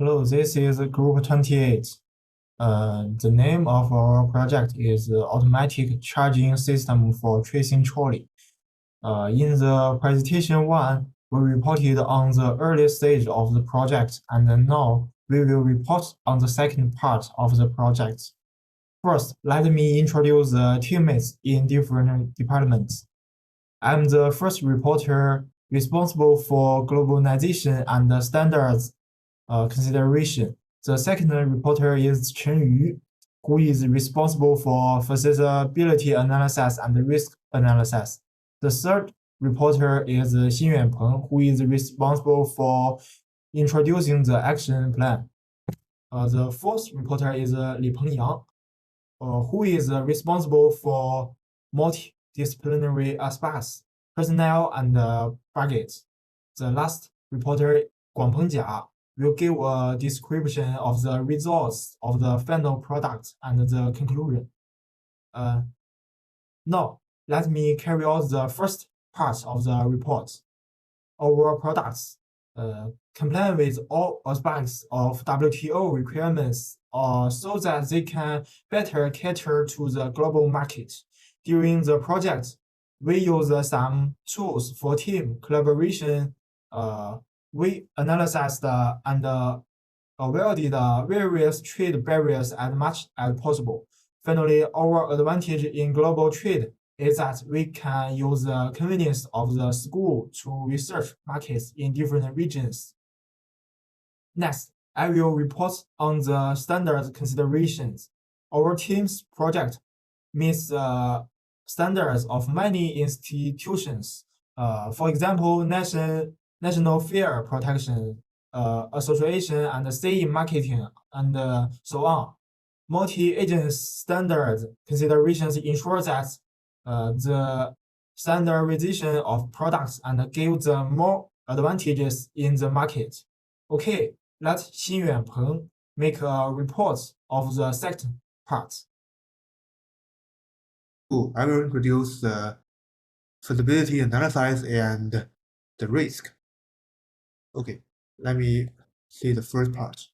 Hello, this is Group 28. The name of our project is Automatic Charging System for Tracing Trolley. In the presentation one, we reported on the early stage of the project, and now we will report on the second part of the project. First, let me introduce the teammates in different departments. I'm the first reporter responsible for globalization and standards consideration. The second reporter is Chen Yu, who is responsible for feasibility analysis and risk analysis. The third reporter is Xin Yuanpeng, who is responsible for introducing the action plan. The fourth reporter is Li Pengyang, who is responsible for multidisciplinary aspects, personnel, and budget. The last reporter, Guangpeng Jia, will give a description of the results of the final product and the conclusion. Now, let me carry out the first part of the report. Our products comply with all aspects of WTO requirements so that they can better cater to the global market. During the project, we use some tools for team collaboration. We analyzed and avoided various trade barriers as much as possible. Finally, our advantage in global trade is that we can use the convenience of the school to research markets in different regions. Next, I will report on the standard considerations. Our team's project meets the standards of many institutions. For example, National Fair Protection Association and CE Marketing, and so on. Multi-agent standard considerations ensure that the standardization of products and give them more advantages in the market. Okay, let Xin Yuanpeng make a report of the second part. I will introduce the feasibility analysis and the risk. Okay, let me see the first part.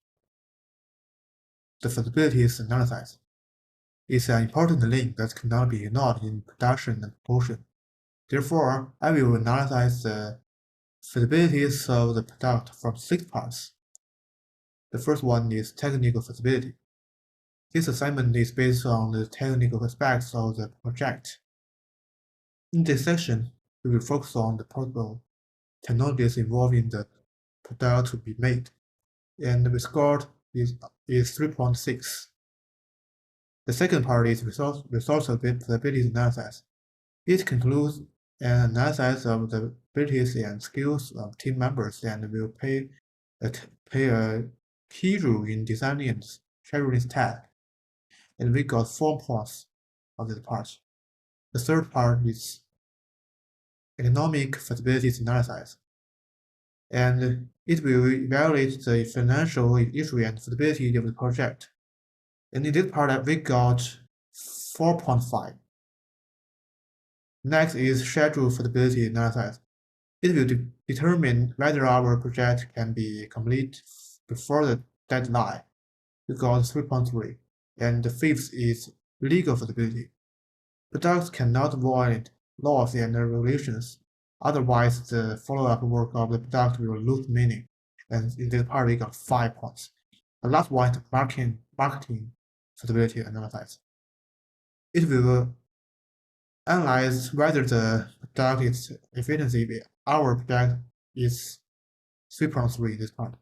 The feasibility analysis is an important link that cannot be ignored in production and promotion. Therefore, I will analyze the feasibilities of the product from 6 parts. The first one is technical feasibility. This assignment is based on the technical aspects of the project. In this section, we will focus on the possible technologies involved in the product to be made, and the score is 3.6. The second part is resource feasibility analysis. It concludes an analysis of the abilities and skills of team members and will play a key role in designing and scheduling tasks. And we got 4 points on this part. The third part is economic feasibility analysis, and it will evaluate the financial issue and feasibility of the project. And in this part, we got 4.5. Next is schedule feasibility analysis. It will determine whether our project can be complete before the deadline. We got 3.3. And the fifth is legal feasibility. Products cannot violate laws and regulations, otherwise the follow-up work of the product will lose meaning. And in this part, we got 5 points. The last one is marketing feasibility analysis. It will analyze whether the product is efficiency. Our product is 3.3 in this part.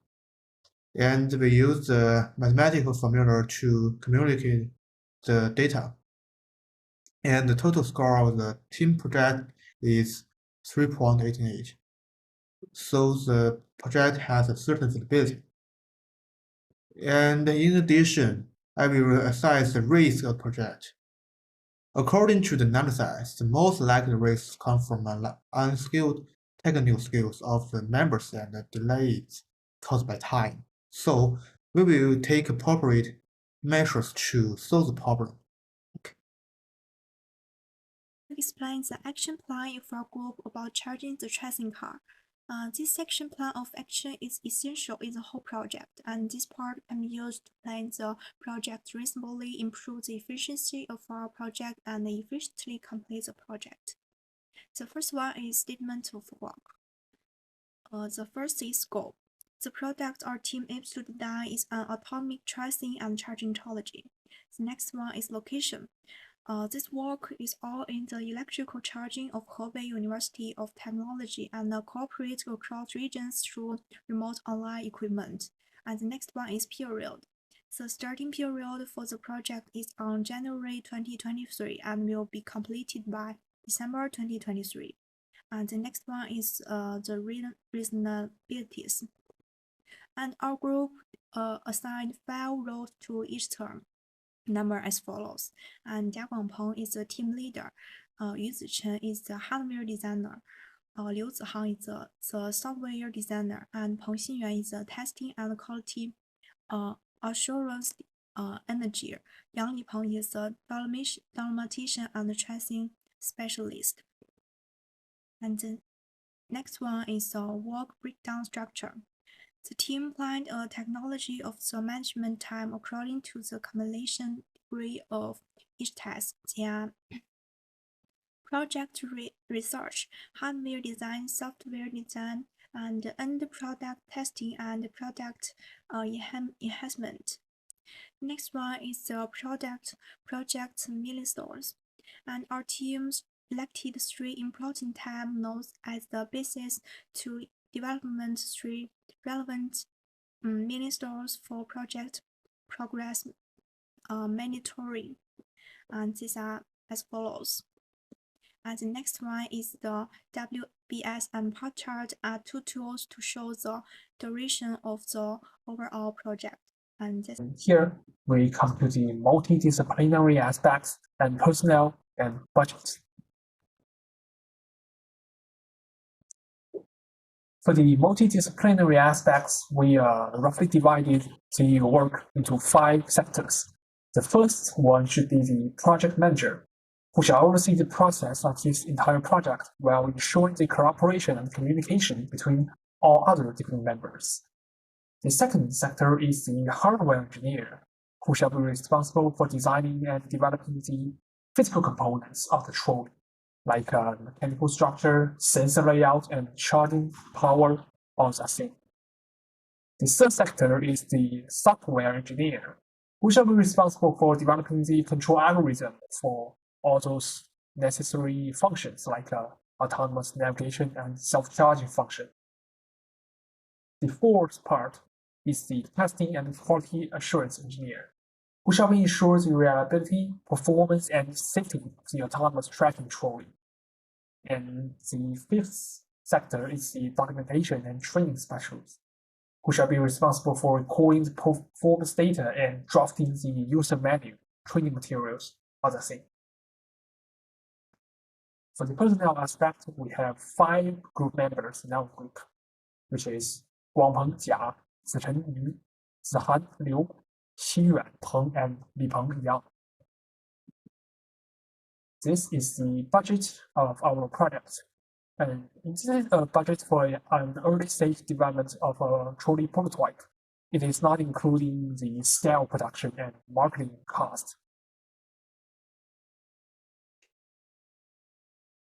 And we use the mathematical formula to communicate the data. And the total score of the team project is 3.88. So the project has a certain feasibility. And in addition, I will assess the risk of the project. According to the analysis, the most likely risks come from unskilled technical skills of the members and the delays caused by time. So we will take appropriate measures to solve the problem. Explain the action plan for a group about charging the tracing car. This section plan of action is essential in the whole project, and this part can be used to plan the project reasonably, improve the efficiency of our project, and efficiently complete the project. The first one is statement of work. The first is scope. The product our team aims to design is an atomic tracing and charging technology. The next one is location. This work is all in the electrical charging of Hebei University of Technology and cooperates across regions through remote online equipment. And the next one is period. The starting period for the project is on January 2023 and will be completed by December 2023. And the next one is the reasonabilities. And our group assigned 5 roles to each term. Number as follows. And Jia Guangpeng is the team leader. Yu Zichen is the hardware designer. Liu Zihang is the software designer. And Peng Xinyuan is the testing and quality assurance engineer. Yang Lipeng is the dogmatician and tracing specialist. And the next one is the work breakdown structure. The team planned a technology of the management time according to the accumulation degree of each task. Their project research, hardware design, software design, and end product testing and product enhancement. Next one is the project milestones, and our team selected 3 important time nodes as the basis to development 3 relevant milestones for project progress monitoring, and these are as follows. And the next one is the WBS and part chart are 2 tools to show the duration of the overall project. And here we come to the multidisciplinary aspects and personnel and budget. For the multidisciplinary aspects, we roughly divided the work into 5 sectors. The first one should be the project manager, who shall oversee the process of this entire project while ensuring the cooperation and communication between all other different members. The second sector is the hardware engineer, who shall be responsible for designing and developing the physical components of the trolley, like mechanical structure, sensor layout, and charging power, all that thing. The third sector is the software engineer, who shall be responsible for developing the control algorithm for all those necessary functions like autonomous navigation and self-charging function. The fourth part is the testing and quality assurance engineer, who shall ensure the reliability, performance, and safety of the autonomous tracking trolley. And the fifth sector is the documentation and training specialist, who shall be responsible for recording the performance data and drafting the user manual, training materials, other things. For the personnel aspect, we have 5 group members in our group, which is Guangpeng Jia, Zichen Yu, Zihan Liu, Xinyuan Peng, and Lipeng Yang. This is the budget of our project. And this is a budget for an early stage development of a trolley prototype. It is not including the scale production and marketing cost.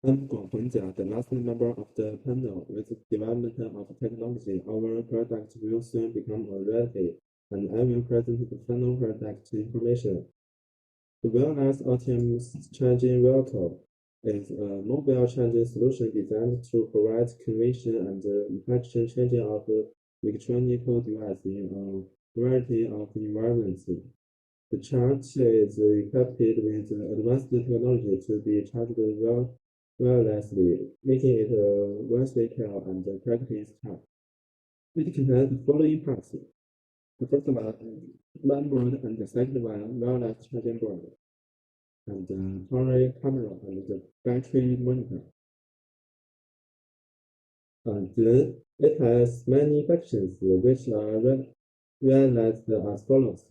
I'm Guangpeng Jia, the last member of the panel. With the development of technology, our product will soon become a reality, and I will present the final product information. The wireless autonomous charging vehicle is a mobile charging solution designed to provide convenient and efficient charging of electronic devices in a variety of environments. The charge is equipped with advanced technology to be charged wirelessly, making it a versatile and practical type. It contains the following parts. The first one, LAN board, and the second one, wireless charging board, and the power camera, and the battery monitor. And then it has many functions which are realized as follows.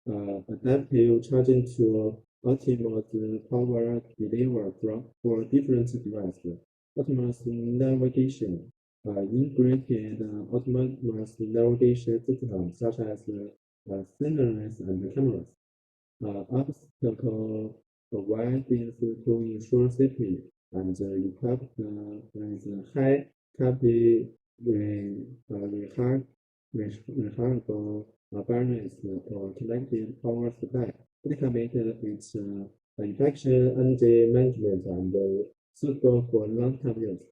Adaptive charging to optimize power delivery for different devices, autonomous navigation, integrated autonomous navigation systems such as scenarios and cameras. Obstacle avoidance to ensure safety and equipped with high reliable barriers or connected power supply. It can make it infection energy management and suitable for long-term use.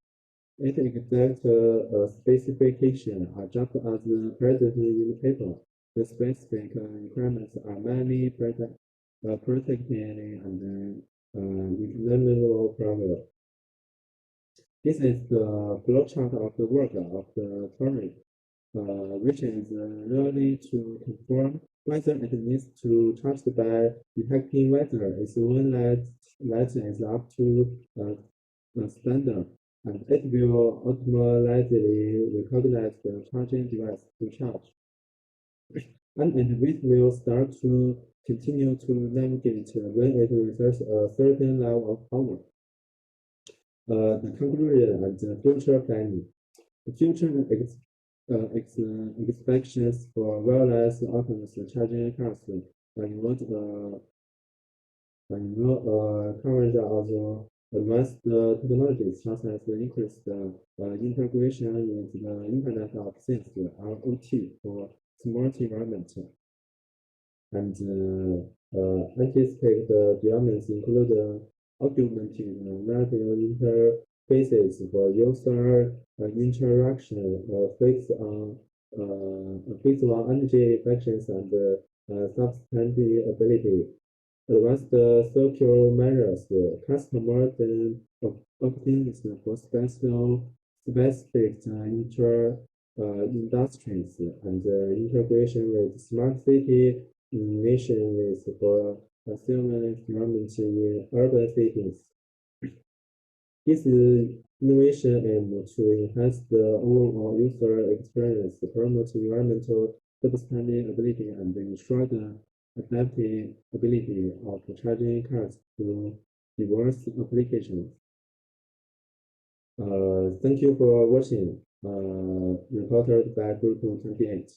Its exact specifications are just as present in the paper. The specific requirements are mainly protected and examinable problem. This is the flowchart of the work of the turret, which is really to confirm whether it needs to charge by detecting whether its own light is up to standard, and it will automatically recognize the charging device to charge. And it will start to continue to navigate when it reaches a certain level of power. The conclusion and the future planning. The future expectations for wireless autonomous charging cars coverage also advanced technologies such as increased integration with the Internet of Things (IoT) for smart environment. And anticipated developments include augmented reality interfaces for user interaction, fixed energy efficiency and sustainability. Advanced secure measures, customer optimism for specific industries, and integration with smart city innovations for seamless development in urban settings. This innovation aims to enhance the overall user experience, promote environmental sustainability, and ensure the adaptability of charging cars to diverse applications. Thank you for watching. Reported by Group 28.